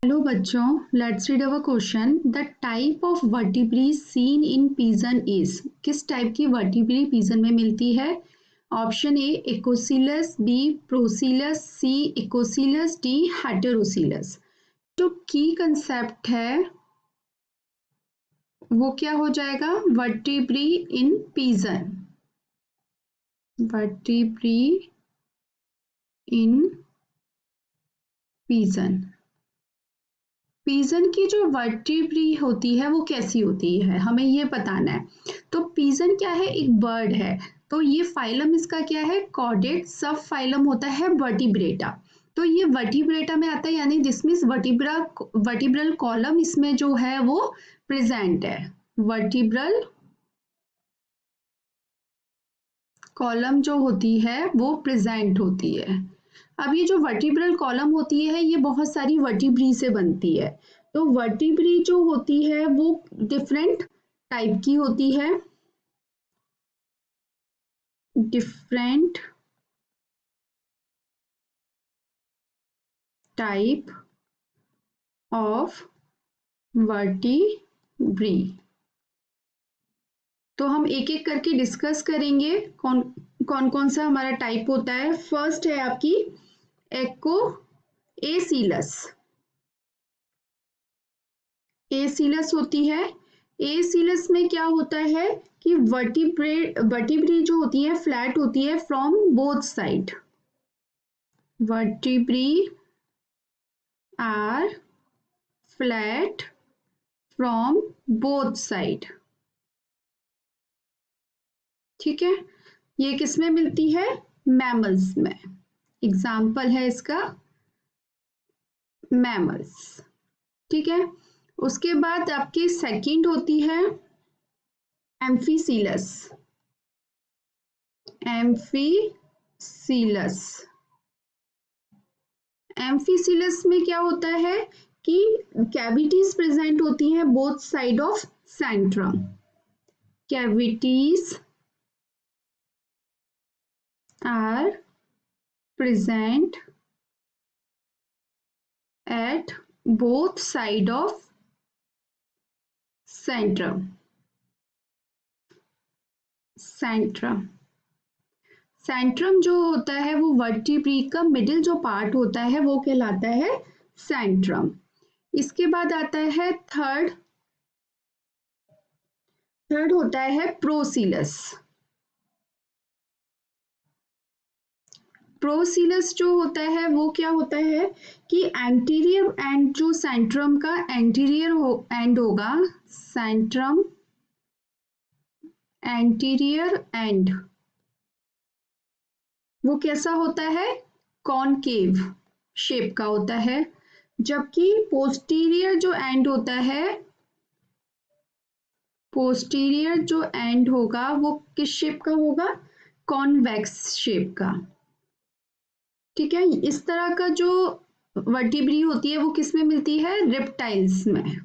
Hello बच्चों, let's read our question. The type of vertebrae seen in pigeon is. किस type की vertebrae pigeon में मिलती है? Option A acoelous, B procoelous, C acoelous, D heterocoelous. जो की concept है वो क्या हो जाएगा? Vertebrae in pigeon. Vertebrae in pigeon. Pigeon की जो वर्टिब्री होती है वो कैसी होती है, हमें ये बताना है। तो पिजन क्या है? एक बर्ड है। तो ये फाइलम इसका क्या है? कॉर्डेट। सब फाइलम होता है वर्टिब्रेटा। तो ये वर्टिब्रेटा में आता है, यानी जिसमें वर्टिब्रल कॉलम इसमें जो है वो प्रेजेंट है। वर्टिब्रल कॉलम जो होती है वो प्रेजेंट होती है। अब ये जो वर्टिब्रल कॉलम होती है ये बहुत सारी वर्टिब्री से बनती है। तो वर्टिब्री जो होती है वो डिफरेंट टाइप की होती है। Different type of vertebrae. तो हम एक एक करके डिस्कस करेंगे कौन कौन कौन सा हमारा टाइप होता है। फर्स्ट है आपकी एक्को एसीलस। एसीलस होती है। एसीलस में क्या होता है कि वर्टिब्री जो होती है फ्लैट होती है from both side. Vertebrae are flat from both side. ठीक है, ये किस में मिलती है? मैमल्स में। एग्जाम्पल है इसका मैमल्स। ठीक है, उसके बाद आपकी सेकंड होती है एम्फीसीलस। एम्फीसीलस। एम्फीसीलस में क्या होता है कि कैविटीज प्रेजेंट होती हैं both side of centrum. Cavities are present at both side of centrum. Centrum centrum जो होता है वो वर्टिब्री का मिडिल जो पार्ट होता है वो कहलाता है सेंट्रम। इसके बाद आता है थर्ड होता है प्रोसिलस। प्रोसिलस जो होता है वो क्या होता है कि एंटीरियर एंड जो सेंट्रम का एंटीरियर एंड होगा, सेंट्रम एंटीरियर एंड वो कैसा होता है? कॉनकेव शेप का होता है। जबकि पोस्टीरियर जो एंड होता है, पोस्टीरियर जो एंड होगा वो किस शेप का होगा? कॉन्वेक्स शेप का। ठीक है, इस तरह का जो वर्टिब्री होती है वो किस में मिलती है? रेप्टाइल्स में।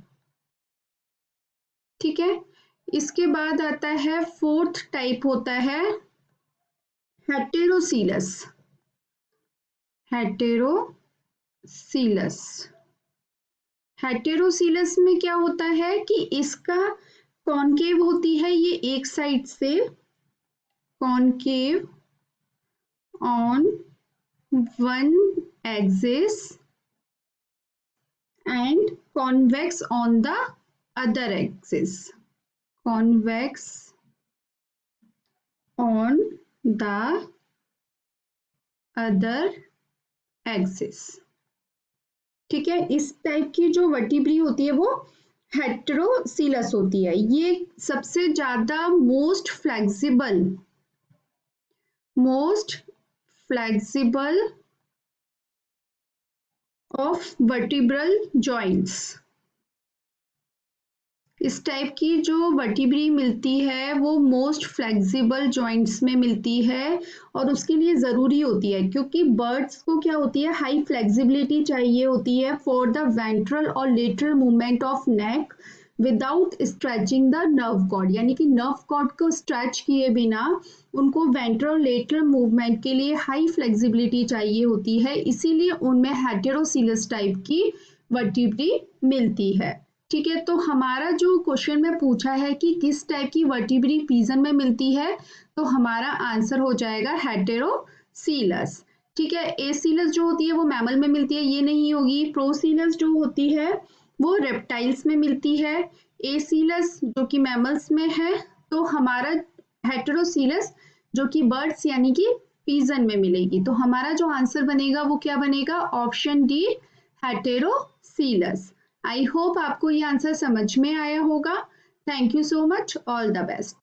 ठीक है, इसके बाद आता है फोर्थ टाइप होता है हेटेरोसीलस। हेटेरोसीलस। हेटेरोसीलस में क्या होता है कि इसका कॉनकेव होती है ये एक साइड से, concave on one axis and convex on the other axis. Convex on the other axis. ठीक है, इस टाइप की जो वर्टिब्री होती है वो हेटेरोसीलस होती है। ये सबसे ज्यादा most flexible of vertebral joints. इस टाइप की जो वर्टिब्री मिलती है वो मोस्ट फ्लेक्सिबल जॉइंट्स में मिलती है और उसके लिए ज़रूरी होती है क्योंकि बर्ड्स को क्या होती है? हाई फ्लेक्सिबिलिटी चाहिए होती है फॉर द वेंट्रल और lateral movement of neck without stretching the nerve cord, यानी कि नर्व कॉर्ड को स्ट्रेच किए बिना उनको वेंट्रल लेटरल मूवमेंट के लिए हाई फ्लेक्सिबिलिटी चाहिए होती है। इसीलिए उनमें हेटेरोसीलस टाइप की वर्टिब्री मिलती है। ठीक है, तो हमारा जो क्वेश्चन में पूछा है कि किस टाइप की वर्टिब्री पीजन में मिलती है, तो हमारा आंसर हो जाएगा हेटेरोसीलस। ठीक है, एसीलस जो होती है वो मैमल में मिलती है, ये नहीं होगी। प्रोसीलस जो होती है वो रेप्टाइल्स में मिलती है। एसीलस जो कि मैमल्स में है, तो हमारा हेटेरोसीलस जो कि बर्ड्स यानी कि पीजन में मिलेगी। तो हमारा जो आंसर बनेगा वो क्या बनेगा, ऑप्शन डी हेटेरोसीलस। आई होप आपको ये आंसर समझ में आया होगा। Thank you so much, all the best.